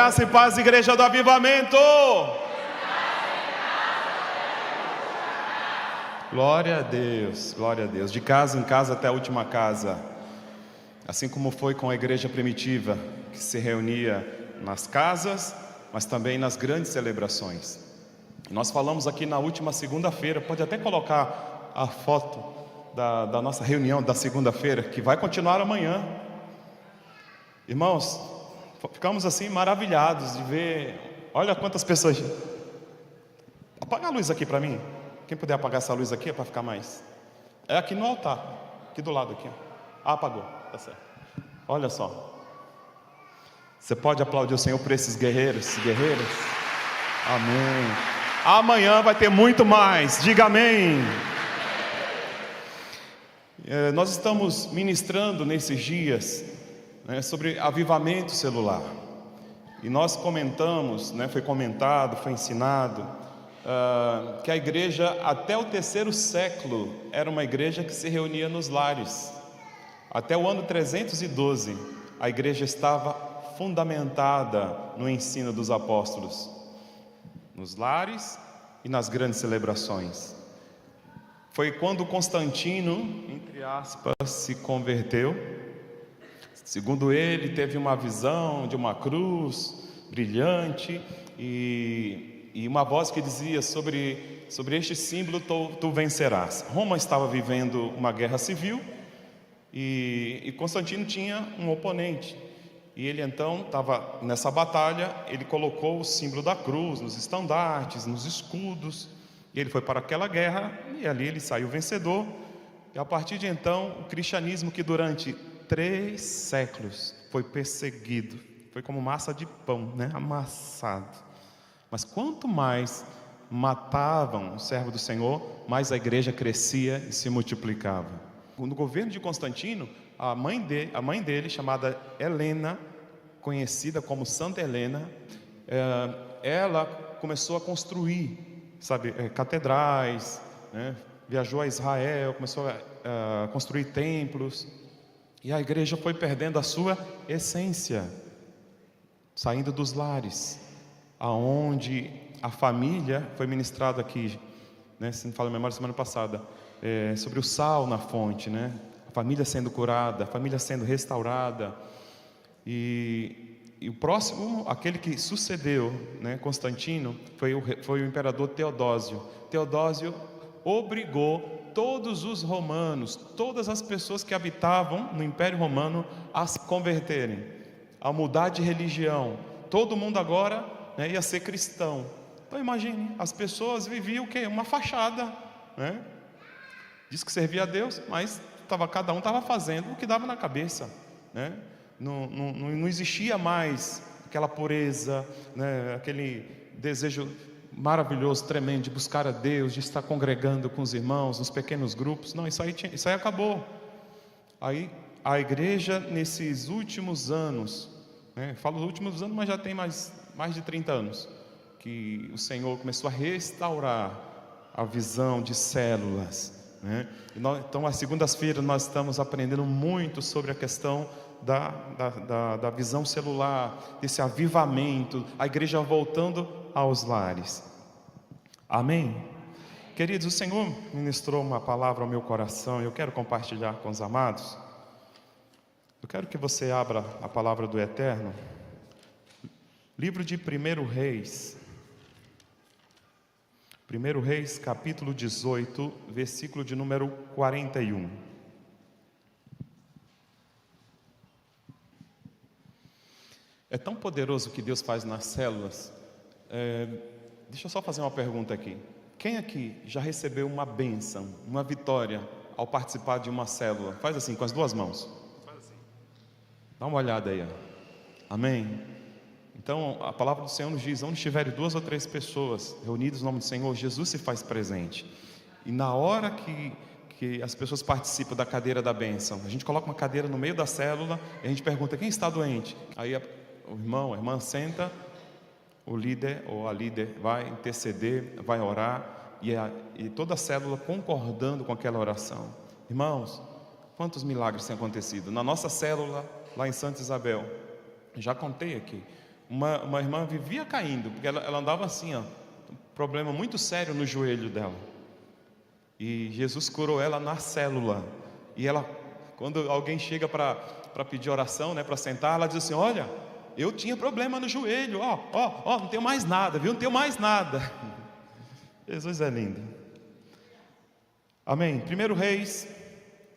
Graça e paz, Igreja do Avivamento. Glória a Deus, glória a Deus. De casa em casa até a última casa. Assim como foi com a igreja primitiva, que se reunia nas casas, mas também nas grandes celebrações. Nós falamos aqui na última segunda-feira, pode até colocar a foto da nossa reunião da segunda-feira, que vai continuar amanhã. Irmãos, ficamos assim maravilhados de ver, olha quantas pessoas. Apaga a luz aqui para mim. Quem puder apagar essa luz aqui é para ficar mais. É aqui no altar, aqui do lado aqui. Ah, apagou, tá certo. Olha só. Você pode aplaudir o Senhor por esses guerreiros, guerreiras? Amém. Amanhã vai ter muito mais. Diga amém. Nós estamos ministrando nesses dias sobre avivamento celular. E nós comentamos, foi comentado, foi ensinado, que a igreja até o 3º século era uma igreja que se reunia nos lares. Até o ano 312, a igreja estava fundamentada no ensino dos apóstolos, nos lares e nas grandes celebrações. Foi quando Constantino, entre aspas, se converteu. Segundo ele, teve uma visão de uma cruz brilhante e uma voz que dizia sobre este símbolo tu vencerás. Roma estava vivendo uma guerra civil e Constantino tinha um oponente. E ele então estava nessa batalha, ele colocou o símbolo da cruz nos estandartes, nos escudos. E ele foi para aquela guerra e ali ele saiu vencedor. E a partir de então, o cristianismo, que durante 3 séculos foi perseguido, foi como massa de pão, amassado. Mas quanto mais matavam o servo do Senhor, mais a igreja crescia e se multiplicava. No governo de Constantino, a mãe dele, chamada Helena, conhecida como Santa Helena, ela começou a construir, catedrais, viajou a Israel, começou a construir templos. E a igreja foi perdendo a sua essência, saindo dos lares, aonde a família foi ministrado aqui, se não falo a memória, semana passada, sobre o sal na fonte, a família sendo curada, a família sendo restaurada. E o próximo, aquele que sucedeu, Constantino, foi o imperador Teodósio. Teodósio obrigou todos os romanos, todas as pessoas que habitavam no Império Romano a se converterem, a mudar de religião. Todo mundo agora ia ser cristão. Então imagine, as pessoas viviam o quê? Uma fachada, Diz que servia a Deus, mas cada um estava fazendo o que dava na cabeça, Não existia mais aquela pureza, aquele desejo maravilhoso, tremendo, de buscar a Deus, de estar congregando com os irmãos nos pequenos grupos. Não, isso aí acabou. Aí a igreja, nesses últimos anos, falo últimos anos, mas já tem mais de 30 anos, que o Senhor começou a restaurar a visão de células, Então, às segundas-feiras nós estamos aprendendo muito sobre a questão da visão celular, desse avivamento, a igreja voltando aos lares. Amém? Queridos, o Senhor ministrou uma palavra ao meu coração. Eu quero compartilhar com os amados. Eu quero que você abra a palavra do Eterno, livro de 1 Reis, capítulo 18, versículo de número 41. É tão poderoso o que Deus faz nas células. Deixa eu só fazer uma pergunta aqui. Quem aqui já recebeu uma bênção, uma vitória ao participar de uma célula? Faz assim, com as duas mãos. Faz assim. Dá uma olhada aí. Amém? Então, a palavra do Senhor nos diz: onde estiverem 2 ou 3 pessoas reunidas no nome do Senhor, Jesus se faz presente. E na hora que as pessoas participam da cadeira da bênção, a gente coloca uma cadeira no meio da célula e a gente pergunta: quem está doente? Aí o irmão, a irmã senta, o líder ou a líder vai interceder, vai orar, e toda a célula concordando com aquela oração. Irmãos, quantos milagres têm acontecido? Na nossa célula, lá em Santa Isabel, já contei aqui, uma irmã vivia caindo, porque ela andava assim, ó, um problema muito sério no joelho dela. E Jesus curou ela na célula. E ela, quando alguém chega para pedir oração, né, para sentar, ela diz assim: olha, eu tinha problema no joelho, não tenho mais nada, viu? Não tenho mais nada. Jesus é lindo. Amém. 1 Reis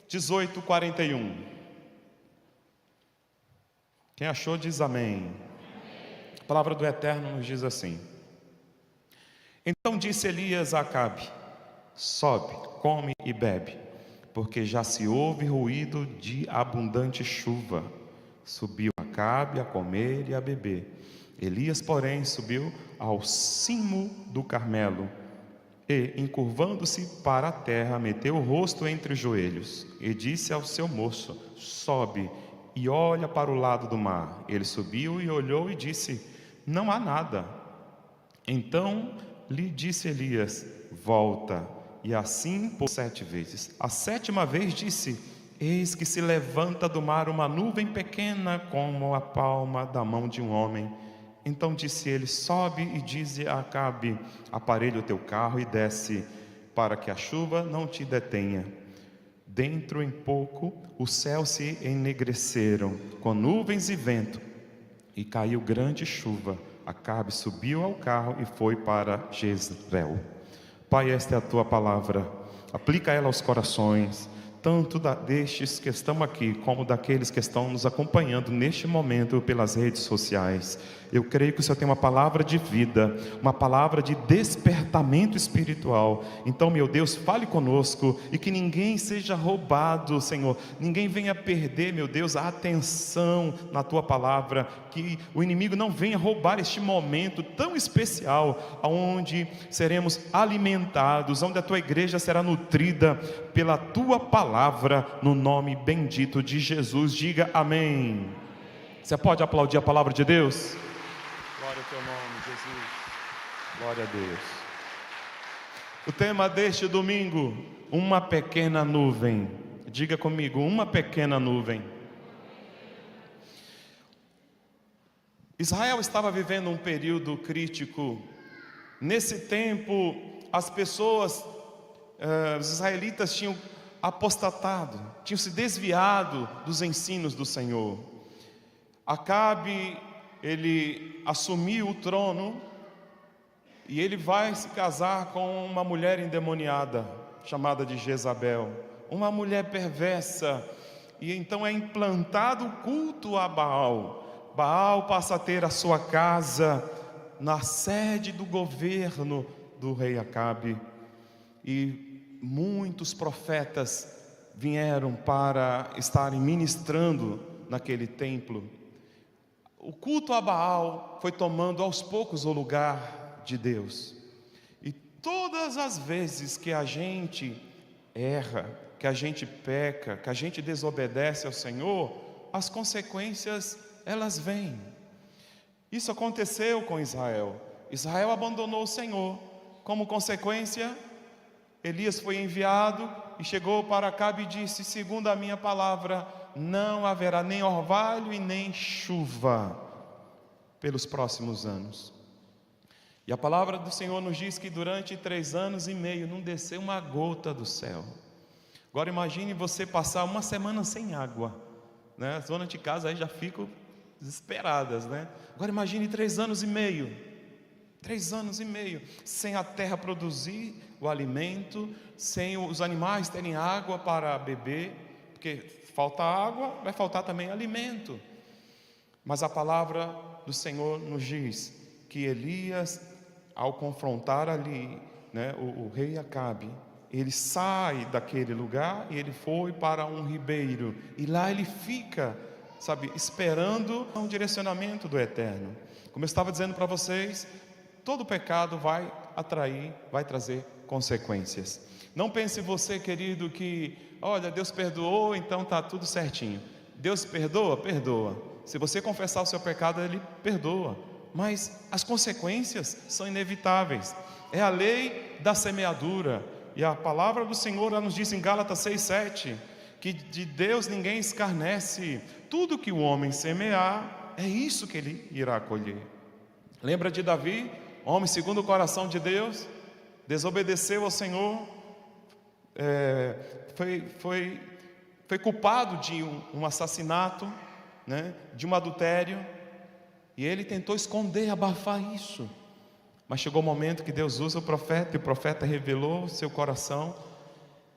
18:41. Quem achou diz amém. A palavra do Eterno nos diz assim: então disse Elias a Acabe: sobe, come e bebe, porque já se ouve ruído de abundante chuva. Subiu Acabe a comer e a beber. Elias, porém, subiu ao cimo do Carmelo e, encurvando-se para a terra, meteu o rosto entre os joelhos e disse ao seu moço: sobe e olha para o lado do mar. Ele subiu e olhou e disse: não há nada. Então lhe disse Elias: volta. E assim por 7 vezes. A 7ª vez disse: eis que se levanta do mar uma nuvem pequena como a palma da mão de um homem. Então disse ele: sobe e dize a Acabe: aparelha o teu carro e desce, para que a chuva não te detenha. Dentro em pouco os céus se ennegreceram com nuvens e vento, e caiu grande chuva. Acabe subiu ao carro e foi para Jezreel. Pai, esta é a tua palavra, aplica ela aos corações, tanto destes que estão aqui, como daqueles que estão nos acompanhando neste momento pelas redes sociais. Eu creio que o Senhor tem uma palavra de vida, uma palavra de despertamento espiritual. Então, meu Deus, fale conosco e que ninguém seja roubado, Senhor. Ninguém venha perder, meu Deus, a atenção na tua palavra. Que o inimigo não venha roubar este momento tão especial, onde seremos alimentados, onde a tua igreja será nutrida pela tua palavra, no nome bendito de Jesus. Diga amém. Você pode aplaudir a palavra de Deus? Glória ao teu nome, Jesus. Glória a Deus. O tema deste domingo: uma pequena nuvem. Diga comigo: uma pequena nuvem. Israel estava vivendo um período crítico. Nesse tempo, as pessoas, os israelitas tinham apostatado, tinham se desviado dos ensinos do Senhor. Acabe, ele assumiu o trono e ele vai se casar com uma mulher endemoniada, chamada de Jezabel, uma mulher perversa, e então é implantado o culto a Baal. Baal passa a ter a sua casa na sede do governo do rei Acabe, e muitos profetas vieram para estarem ministrando naquele templo. O culto a Baal foi tomando aos poucos o lugar de Deus. E todas as vezes que a gente erra, que a gente peca, que a gente desobedece ao Senhor, as consequências, elas vêm. Isso aconteceu com Israel. Israel abandonou o Senhor. Como consequência, Elias foi enviado e chegou para Acabe e disse: segundo a minha palavra, não haverá nem orvalho e nem chuva pelos próximos anos. E a palavra do Senhor nos diz que durante 3 anos e meio não desceu uma gota do céu. Agora imagine você passar uma semana sem água, né? As donas de casa aí já ficam desesperadas, né? Agora imagine 3 anos e meio. 3 anos e meio sem a terra produzir o alimento, sem os animais terem água para beber, porque falta água, vai faltar também alimento. Mas a palavra do Senhor nos diz que Elias, ao confrontar ali, né, o rei Acabe, ele sai daquele lugar e ele foi para um ribeiro, e lá ele fica, esperando o direcionamento do Eterno. Como eu estava dizendo para vocês, todo pecado vai trazer consequências. Não pense você, querido, que olha, Deus perdoou, então está tudo certinho. Deus perdoa? Perdoa. Se você confessar o seu pecado, Ele perdoa. Mas as consequências são inevitáveis. É a lei da semeadura. E a palavra do Senhor nos diz em Gálatas 6:7, que de Deus ninguém escarnece. Tudo que o homem semear, é isso que ele irá colher. Lembra de Davi, homem segundo o coração de Deus, desobedeceu ao Senhor, foi culpado de um assassinato, né, de um adultério, e ele tentou esconder, abafar isso, mas chegou o momento que Deus usa o profeta, e o profeta revelou seu coração,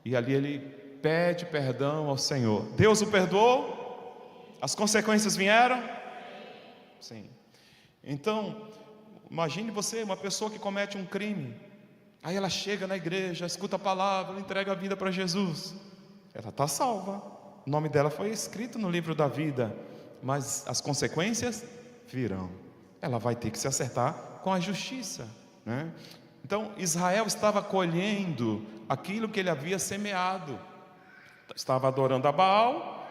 e ali ele pede perdão ao Senhor. Deus o perdoou? As consequências vieram? Sim. Então, imagine você, uma pessoa que comete um crime, aí ela chega na igreja, escuta a palavra, entrega a vida para Jesus, ela está salva, o nome dela foi escrito no livro da vida, mas as consequências virão, ela vai ter que se acertar com a justiça, né? Então Israel estava colhendo aquilo que ele havia semeado, estava adorando a Baal,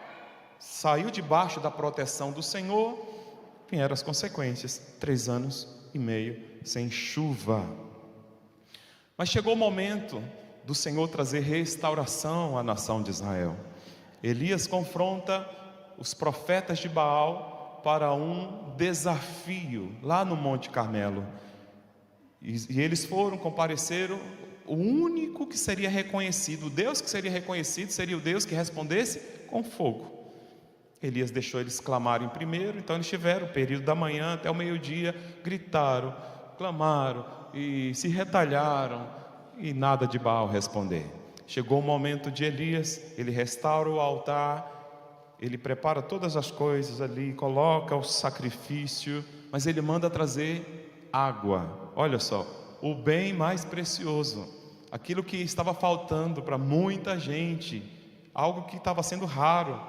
saiu debaixo da proteção do Senhor, vieram as consequências, 3 anos e meio sem chuva. Mas chegou o momento do Senhor trazer restauração à nação de Israel. Elias confronta os profetas de Baal para um desafio lá no Monte Carmelo, e eles compareceram. O único que seria reconhecido, o Deus que seria reconhecido, seria o Deus que respondesse com fogo. Elias deixou eles clamarem primeiro, então eles tiveram o período da manhã até o meio-dia, gritaram, clamaram e se retalharam, e nada de Baal responder. Chegou o momento de Elias, ele restaura o altar, ele prepara todas as coisas ali, coloca o sacrifício, mas ele manda trazer água. Olha só, o bem mais precioso, aquilo que estava faltando para muita gente, algo que estava sendo raro,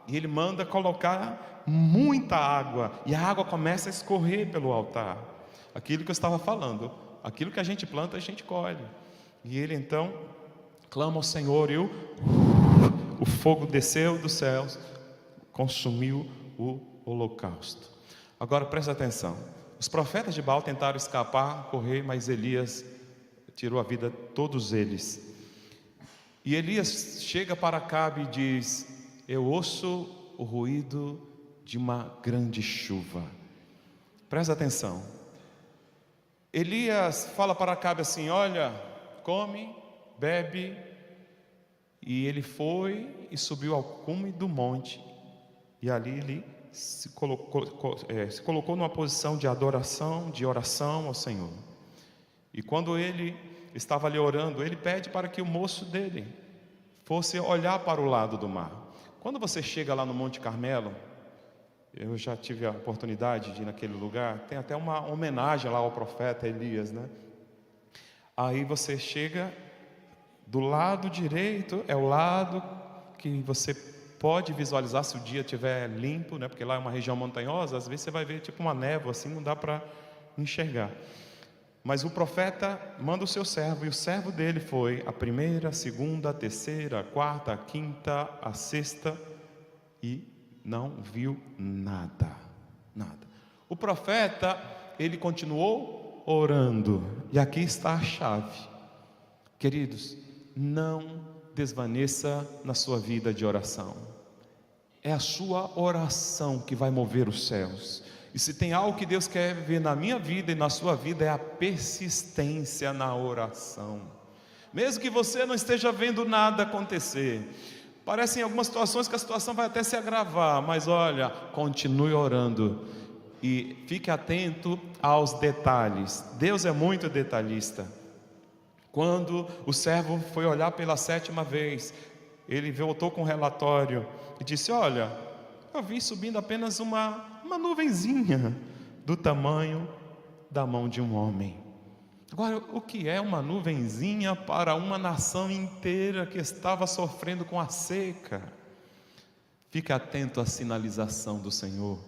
e ele manda colocar muita água, e a água começa a escorrer pelo altar. Aquilo que eu estava falando, aquilo que a gente planta, a gente colhe. E ele então clama ao Senhor, e o fogo desceu dos céus, consumiu o holocausto. Agora presta atenção, os profetas de Baal tentaram escapar, correr, mas Elias tirou a vida de todos eles. E Elias chega para Acabe e diz: eu ouço o ruído de uma grande chuva. Presta atenção, Elias fala para Acabe assim: olha, come, bebe. E ele foi e subiu ao cume do monte, e ali ele se colocou numa posição de adoração, de oração ao Senhor. E quando ele estava ali orando, ele pede para que o moço dele fosse olhar para o lado do mar. Quando você chega lá no Monte Carmelo, eu já tive a oportunidade de ir naquele lugar, tem até uma homenagem lá ao profeta Elias, né? Aí você chega, do lado direito é o lado que você pode visualizar se o dia estiver limpo, né? Porque lá é uma região montanhosa, às vezes você vai ver tipo uma névoa assim, não dá para enxergar. Mas o profeta manda o seu servo, e o servo dele foi a primeira, a segunda, a terceira, a quarta, a quinta, a sexta, e não viu nada, nada. O profeta, ele continuou orando, e aqui está a chave, queridos, não desvaneça na sua vida de oração. É a sua oração que vai mover os céus. E se tem algo que Deus quer ver na minha vida e na sua vida, é a persistência na oração. Mesmo que você não esteja vendo nada acontecer, parecem algumas situações que a situação vai até se agravar, mas olha, continue orando e fique atento aos detalhes. Deus é muito detalhista. Quando o servo foi olhar pela 7ª vez, ele voltou com um relatório e disse: olha, eu vi subindo apenas uma nuvenzinha do tamanho da mão de um homem. Agora, o que é uma nuvenzinha para uma nação inteira que estava sofrendo com a seca? Fique atento à sinalização do Senhor,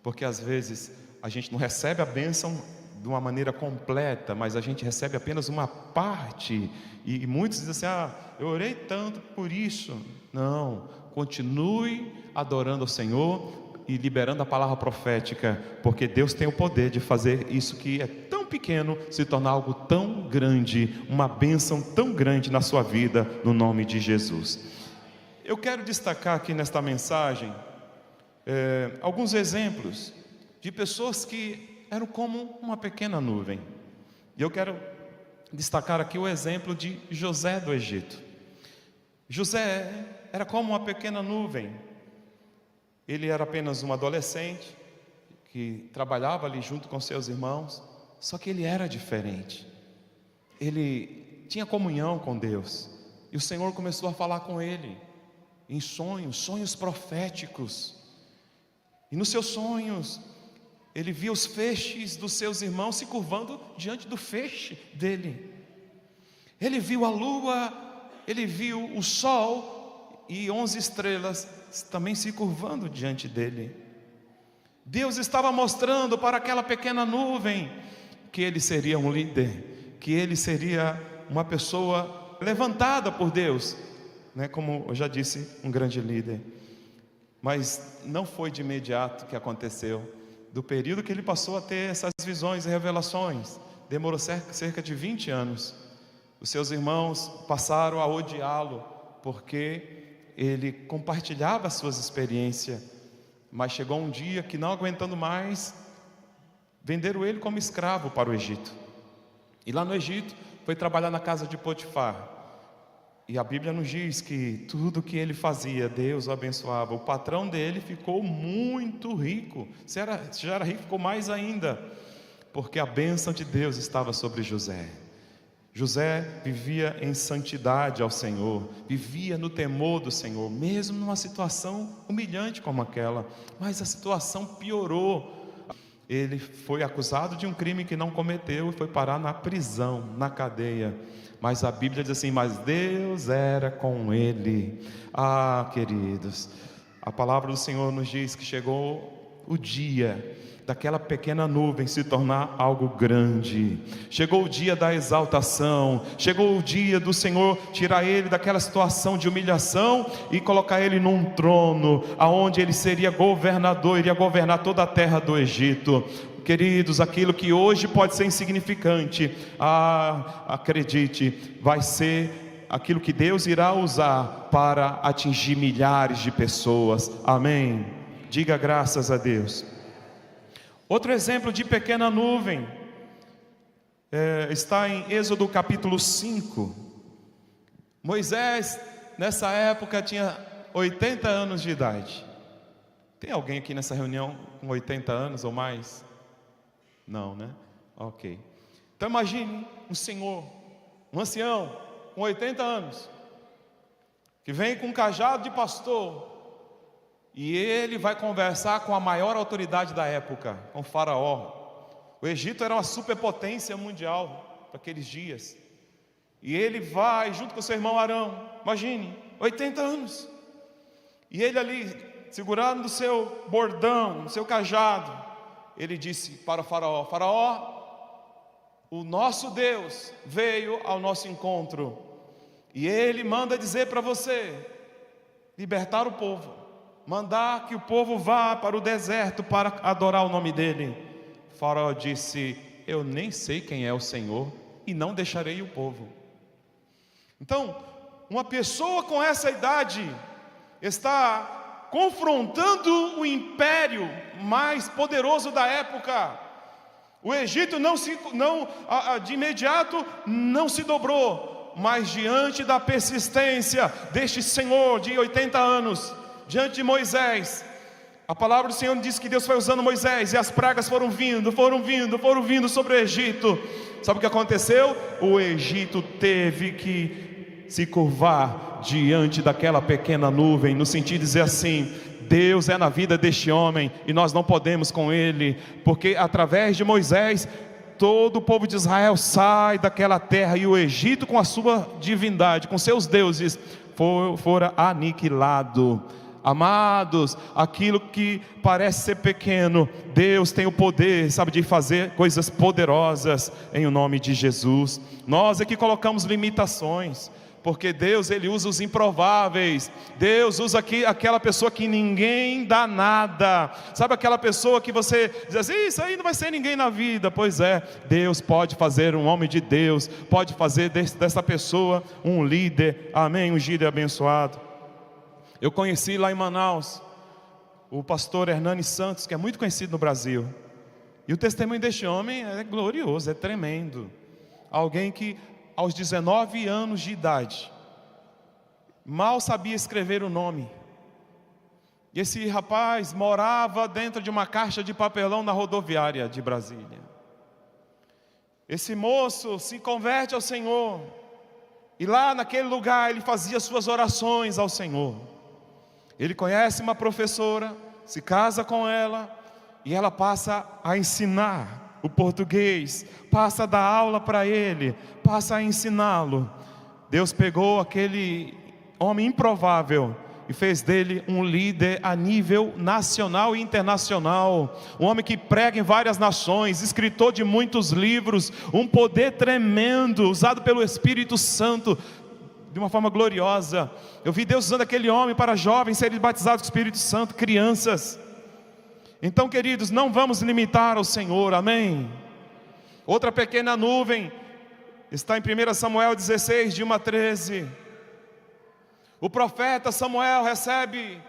porque às vezes a gente não recebe a bênção de uma maneira completa, mas a gente recebe apenas uma parte, e muitos dizem assim: eu orei tanto por isso. Não, continue adorando ao Senhor e liberando a palavra profética, porque Deus tem o poder de fazer isso que é tão pequeno se tornar algo tão grande, uma bênção tão grande na sua vida, no nome de Jesus. Eu quero destacar aqui nesta mensagem alguns exemplos de pessoas que eram como uma pequena nuvem. E eu quero destacar aqui o exemplo de José do Egito. José era como uma pequena nuvem. Ele era apenas um adolescente que trabalhava ali junto com seus irmãos, só que ele era diferente. Ele tinha comunhão com Deus, e o Senhor começou a falar com ele em sonhos proféticos. E nos seus sonhos ele via os feixes dos seus irmãos se curvando diante do feixe dele. Ele viu a lua, ele viu o sol e 11 estrelas também se curvando diante dele. Deus estava mostrando para aquela pequena nuvem que ele seria um líder, que ele seria uma pessoa levantada por Deus, né? Como eu já disse, um grande líder. Mas não foi de imediato que aconteceu. Do período que ele passou a ter essas visões e revelações, demorou cerca de 20 anos. Os seus irmãos passaram a odiá-lo, porque ele compartilhava as suas experiências. Mas chegou um dia que, não aguentando mais, venderam ele como escravo para o Egito. E lá no Egito, foi trabalhar na casa de Potifar. E a Bíblia nos diz que tudo que ele fazia, Deus o abençoava. O patrão dele ficou muito rico. Se já era rico, ficou mais ainda, porque a bênção de Deus estava sobre José. José vivia em santidade ao Senhor, vivia no temor do Senhor, mesmo numa situação humilhante como aquela. Mas a situação piorou. Ele foi acusado de um crime que não cometeu e foi parar na prisão, na cadeia. Mas a Bíblia diz assim: mas Deus era com ele. Ah, queridos, a palavra do Senhor nos diz que chegou o dia daquela pequena nuvem se tornar algo grande. Chegou o dia da exaltação, chegou o dia do Senhor tirar ele daquela situação de humilhação e colocar ele num trono, aonde ele seria governador, iria governar toda a terra do Egito. Queridos, aquilo que hoje pode ser insignificante, acredite, vai ser aquilo que Deus irá usar para atingir milhares de pessoas. Amém? Diga graças a Deus. Outro exemplo de pequena nuvem está em Êxodo capítulo 5. Moisés, nessa época, tinha 80 anos de idade. Tem alguém aqui nessa reunião com 80 anos ou mais? Não, né? Ok. Então imagine um senhor, um ancião com 80 anos, que vem com um cajado de pastor, e ele vai conversar com a maior autoridade da época, com o faraó. O Egito era uma superpotência mundial para aqueles dias. E ele vai junto com seu irmão Arão, imagine, 80 anos. E ele ali, segurado no seu bordão, no seu cajado, ele disse para o faraó: faraó, o nosso Deus veio ao nosso encontro, e ele manda dizer para você libertar o povo, mandar que o povo vá para o deserto para adorar o nome dele. O faraó disse: eu nem sei quem é o Senhor, e não deixarei o povo. Então, uma pessoa com essa idade está confrontando o império mais poderoso da época. O Egito de imediato não se dobrou, mas diante da persistência deste senhor de 80 anos, diante de Moisés, a palavra do Senhor diz que Deus foi usando Moisés, e as pragas foram vindo sobre o Egito. Sabe o que aconteceu? O Egito teve que se curvar diante daquela pequena nuvem, no sentido de dizer assim: Deus é na vida deste homem e nós não podemos com ele, porque através de Moisés todo o povo de Israel sai daquela terra, e o Egito, com a sua divindade, com seus deuses, fora aniquilado. Amados, aquilo que parece ser pequeno, Deus tem o poder, sabe, de fazer coisas poderosas em o nome de Jesus. Nós é que colocamos limitações, porque Deus, Ele usa os improváveis. Deus usa aquela pessoa que ninguém dá nada. Sabe aquela pessoa que você diz assim: isso aí não vai ser ninguém na vida. Pois é, Deus pode fazer um homem de Deus, pode fazer dessa pessoa um líder, amém, ungido e abençoado. Eu conheci lá em Manaus o pastor Hernani Santos, que é muito conhecido no Brasil. E o testemunho deste homem é glorioso, é tremendo. Alguém que aos 19 anos de idade mal sabia escrever o nome. E esse rapaz morava dentro de uma caixa de papelão na rodoviária de Brasília. Esse moço se converte ao Senhor. E lá naquele lugar ele fazia suas orações ao Senhor. Ele conhece uma professora, se casa com ela, e ela passa a ensinar o português, passa a dar aula para ele, passa a ensiná-lo. Deus pegou aquele homem improvável e fez dele um líder a nível nacional e internacional, um homem que prega em várias nações, escritor de muitos livros, um poder tremendo, usado pelo Espírito Santo de uma forma gloriosa. Eu vi Deus usando aquele homem para jovens serem batizados com o Espírito Santo, crianças. Então, queridos, não vamos limitar ao Senhor, amém? Outra pequena nuvem está em 1 Samuel 16, de 1 a 13. O profeta Samuel recebe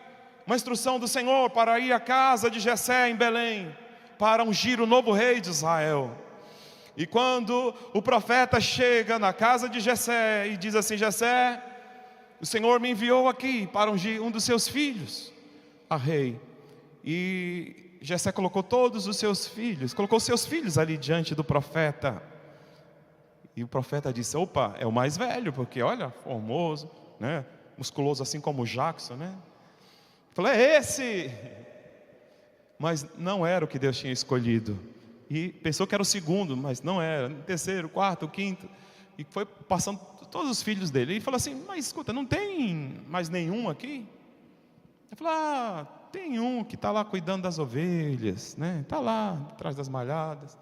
uma instrução do Senhor para ir à casa de Jessé em Belém, para ungir o novo rei de Israel. E quando o profeta chega na casa de Jessé e diz assim: Jessé, o Senhor me enviou aqui para ungir um dos seus filhos a rei. E Jessé colocou todos os seus filhos, colocou seus filhos ali diante do profeta. E o profeta disse: opa, é o mais velho, porque olha, formoso, né? Musculoso assim como o Jackson, né? Falei, é esse. Mas não era o que Deus tinha escolhido. E pensou que era o segundo, mas não era. O terceiro, o quarto, o quinto. E foi passando todos os filhos dele. E falou assim: mas escuta, não tem mais nenhum aqui? Ele falou: tem um que está lá cuidando das ovelhas, né? Está lá, atrás das malhadas.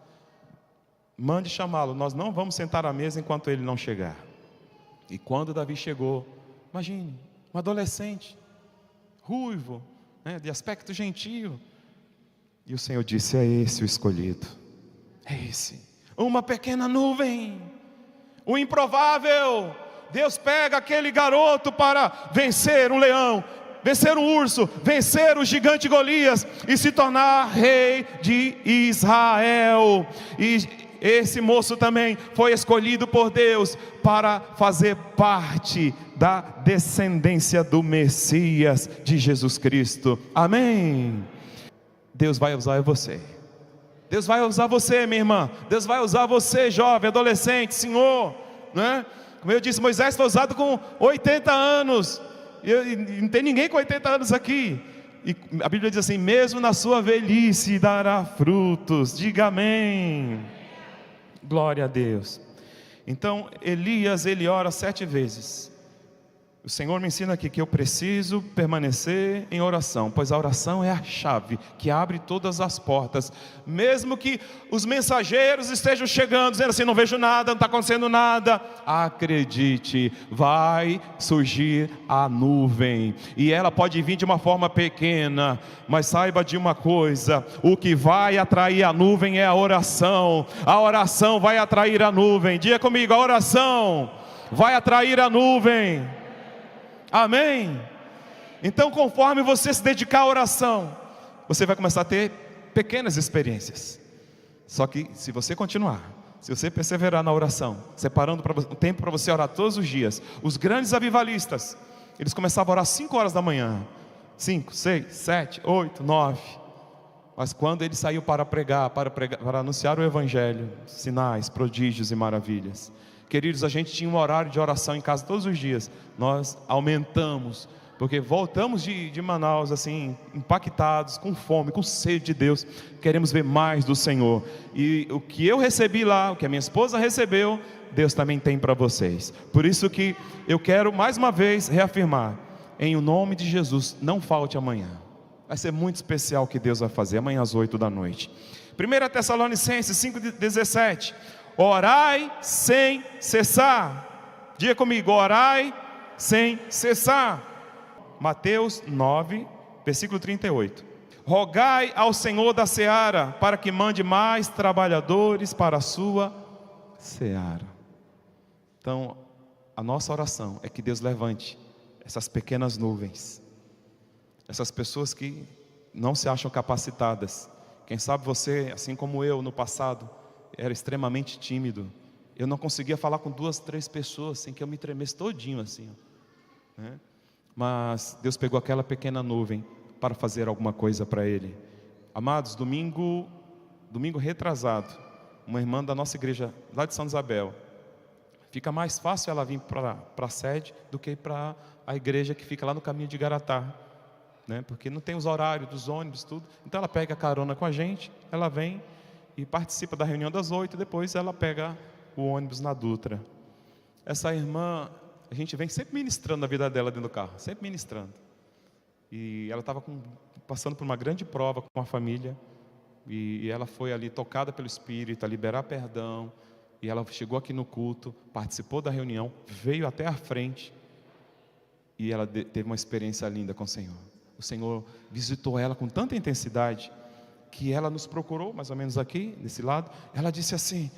Mande chamá-lo, nós não vamos sentar à mesa enquanto ele não chegar. E quando Davi chegou, imagine, um adolescente, ruivo, né, de aspecto gentil. E o Senhor disse: é esse o escolhido, é esse. Uma pequena nuvem, o improvável. Deus pega aquele garoto para vencer um leão, vencer um urso, vencer o gigante Golias e se tornar rei de Israel. E esse moço também foi escolhido por Deus para fazer parte da descendência do Messias, de Jesus Cristo. Amém? Deus vai usar você. Deus vai usar você, minha irmã. Deus vai usar você, jovem, adolescente, senhor, né? Como eu disse, Moisés foi usado com 80 anos. E não tem ninguém com 80 anos aqui. E a Bíblia diz assim: mesmo na sua velhice dará frutos. Diga amém. Glória a Deus. Então Elias, ele ora 7 vezes. O Senhor me ensina aqui que eu preciso permanecer em oração, pois a oração é a chave que abre todas as portas. Mesmo que os mensageiros estejam chegando, dizendo assim: não vejo nada, não está acontecendo nada. Acredite, vai surgir a nuvem. E ela pode vir de uma forma pequena, mas saiba de uma coisa: o que vai atrair a nuvem é a oração. A oração vai atrair a nuvem. Diga comigo: a oração vai atrair a nuvem. Amém? Então, conforme você se dedicar à oração, você vai começar a ter pequenas experiências. Só que se você continuar, se você perseverar na oração, separando um tempo para você orar todos os dias. Os grandes avivalistas, eles começavam a orar 5 horas da manhã, 5, 6, 7, 8, 9. Mas quando ele saiu para pregar, para anunciar o Evangelho, sinais, prodígios e maravilhas. Queridos, a gente tinha um horário de oração em casa todos os dias. Nós aumentamos, porque voltamos de Manaus assim, impactados, com fome, com sede de Deus. Queremos ver mais do Senhor. E o que eu recebi lá, o que a minha esposa recebeu, Deus também tem para vocês. Por isso que eu quero mais uma vez reafirmar: em o nome de Jesus, não falte amanhã. Vai ser muito especial o que Deus vai fazer amanhã às 8 da noite. 1 Tessalonicenses 5,17. Orai sem cessar. Diga comigo: orai sem cessar. Mateus 9, versículo 38. Rogai ao Senhor da seara para que mande mais trabalhadores para a sua seara. Então, a nossa oração é que Deus levante essas pequenas nuvens, essas pessoas que não se acham capacitadas. Quem sabe você, assim como eu no passado, era extremamente tímido. Eu não conseguia falar com 2, 3 pessoas sem que eu me tremesse todinho assim, né? Mas Deus pegou aquela pequena nuvem para fazer alguma coisa para ele. Amados, domingo retrasado, uma irmã da nossa igreja lá de Santa Isabel, fica mais fácil ela vir para a sede do que para a igreja que fica lá no caminho de Garatá, né? Porque não tem os horários dos ônibus, tudo. Então ela pega a carona com a gente, ela vem e participa da reunião das 8, depois ela pega o ônibus na Dutra. Essa irmã, a gente vem sempre ministrando a vida dela dentro do carro, sempre ministrando. E ela estava passando por uma grande prova com a família, e ela foi ali tocada pelo Espírito a liberar perdão, e ela chegou aqui no culto, participou da reunião, veio até a frente, e ela teve uma experiência linda com o Senhor. O Senhor visitou ela com tanta intensidade, que ela nos procurou, mais ou menos aqui, desse lado. Ela disse assim: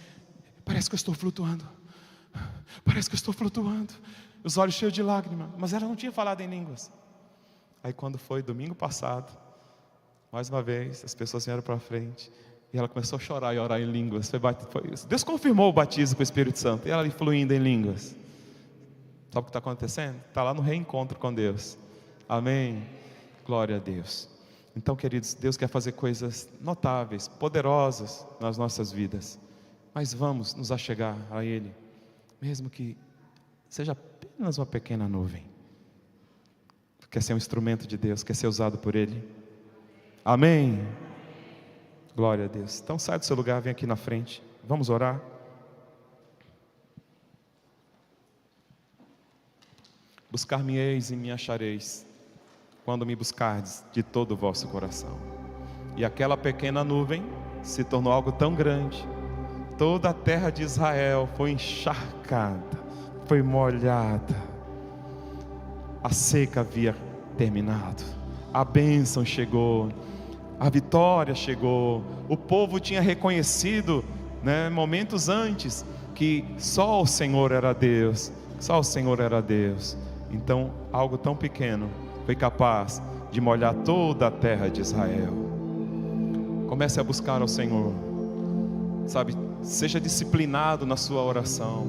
parece que eu estou flutuando, parece que eu estou flutuando, os olhos cheios de lágrimas, mas ela não tinha falado em línguas. Aí quando foi domingo passado, mais uma vez, as pessoas vieram para frente, e ela começou a chorar e orar em línguas. Deus confirmou o batismo com o Espírito Santo, e ela fluindo em línguas. Sabe o que está acontecendo? Está lá no reencontro com Deus. Amém? Glória a Deus. Então, queridos, Deus quer fazer coisas notáveis, poderosas nas nossas vidas, mas vamos nos achegar a Ele, mesmo que seja apenas uma pequena nuvem. Quer ser um instrumento de Deus, quer ser usado por Ele. Amém? Glória a Deus. Então sai do seu lugar, vem aqui na frente, vamos orar. Buscar-me-eis e me achareis, quando me buscardes de todo o vosso coração. E aquela pequena nuvem se tornou algo tão grande. Toda a terra de Israel foi encharcada, foi molhada. A seca havia terminado, a bênção chegou, a vitória chegou. O povo tinha reconhecido, né, momentos antes, que só o Senhor era Deus, só o Senhor era Deus. Então algo tão pequeno foi capaz de molhar toda a terra de Israel. Comece a buscar ao Senhor, sabe, seja disciplinado na sua oração.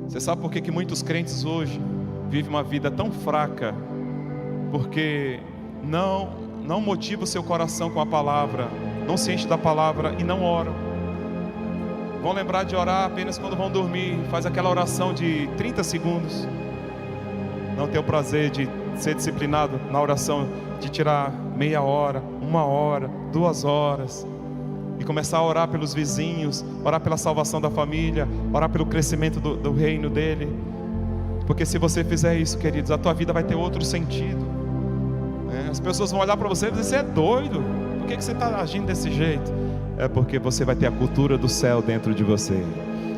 Você sabe por que muitos crentes hoje vivem uma vida tão fraca? Porque não motiva o seu coração com a palavra, não se enche da palavra e não oram. Vão lembrar de orar apenas quando vão dormir, faz aquela oração de 30 segundos. Não tem o prazer de ser disciplinado na oração, de tirar meia hora, 1 hora, 2 horas, e começar a orar pelos vizinhos, orar pela salvação da família, orar pelo crescimento do reino dele. Porque se você fizer isso, queridos, a tua vida vai ter outro sentido. As pessoas vão olhar para você e dizer: você é doido, por que você está agindo desse jeito? É porque você vai ter a cultura do céu dentro de você.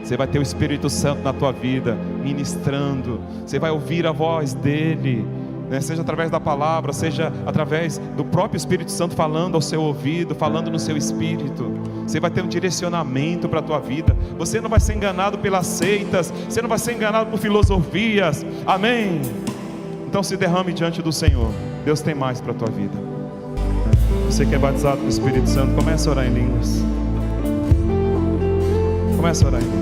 Você vai ter o Espírito Santo na tua vida, ministrando. Você vai ouvir a voz dele, né? Seja através da palavra, seja através do próprio Espírito Santo falando ao seu ouvido, falando no seu espírito. Você vai ter um direcionamento para a tua vida. Você não vai ser enganado pelas seitas, você não vai ser enganado por filosofias. Amém? Então se derrame diante do Senhor. Deus tem mais para a tua vida. Você que é batizado com o Espírito Santo, comece a orar em línguas. Comece a orar em línguas.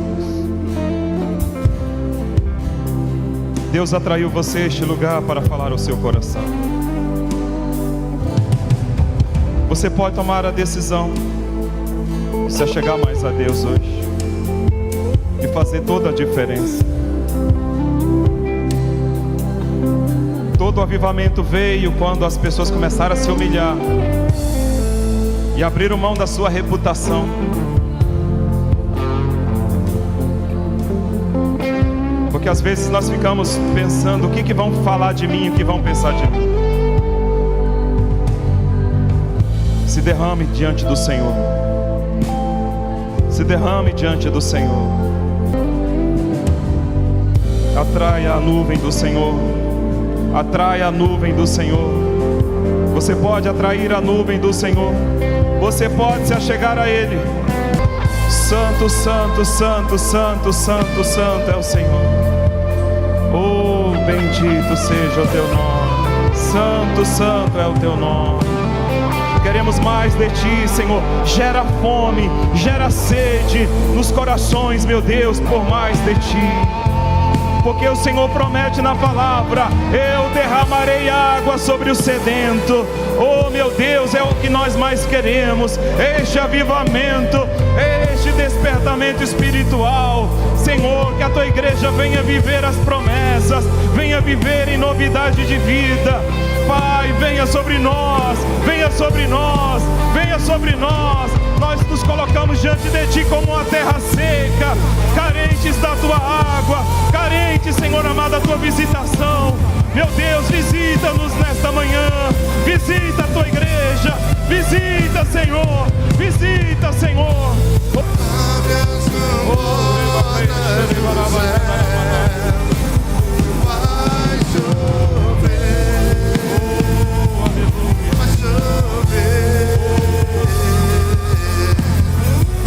Deus atraiu você a este lugar para falar ao seu coração. Você pode tomar a decisão de se achegar mais a Deus hoje e fazer toda a diferença. Todo o avivamento veio quando as pessoas começaram a se humilhar e abriram mão da sua reputação. Porque às vezes nós ficamos pensando: o que vão falar de mim, o que vão pensar de mim. Se derrame diante do Senhor. Se derrame diante do Senhor. Atraia a nuvem do Senhor. Atraia a nuvem do Senhor. Você pode atrair a nuvem do Senhor. Você pode se achegar a Ele. Santo, santo, santo, santo, santo, santo é o Senhor. Oh, bendito seja o teu nome. Santo, santo é o teu nome. Queremos mais de Ti, Senhor. Gera fome, gera sede nos corações, meu Deus, por mais de Ti. Porque o Senhor promete na palavra: eu derramarei água sobre o sedento. Oh, meu Deus, é o que nós mais queremos, este avivamento, este despertamento espiritual. Senhor, que a Tua igreja venha viver as promessas, venha viver em novidade de vida. Pai, venha sobre nós, venha sobre nós, venha sobre nós. Nós nos colocamos diante de Ti como uma terra seca, carentes da Tua água, carentes, Senhor amado, da Tua visitação. Meu Deus, visita-nos nesta manhã, visita a Tua igreja, visita, Senhor, visita, Senhor. Abre as portas do céu, vai chover, vai chover.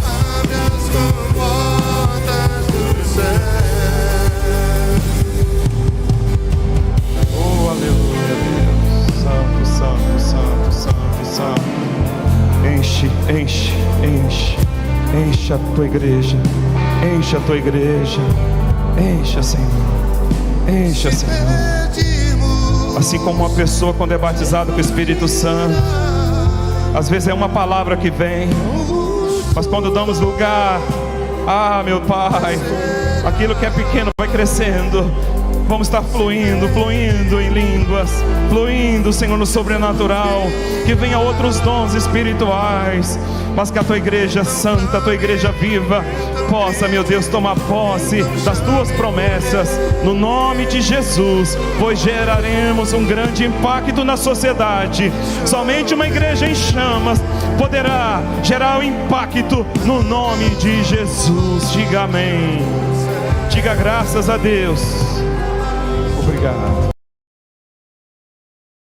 Abre as portas do céu. Oh, aleluia, Deus. Santo, santo, santo, santo, santo. Enche, enche, enche. Enche a Tua igreja, enche a Tua igreja, enche, Senhor, enche, Senhor. Assim como uma pessoa quando é batizada com o Espírito Santo, às vezes é uma palavra que vem, mas quando damos lugar, meu Pai, aquilo que é pequeno vai crescendo. Vamos estar fluindo, fluindo em línguas, fluindo, Senhor, no sobrenatural. Que venha outros dons espirituais, mas que a Tua igreja santa, a Tua igreja viva, possa, meu Deus, tomar posse das Tuas promessas, no nome de Jesus, pois geraremos um grande impacto na sociedade. Somente uma igreja em chamas poderá gerar um impacto no nome de Jesus. Diga amém. Diga graças a Deus. Obrigado.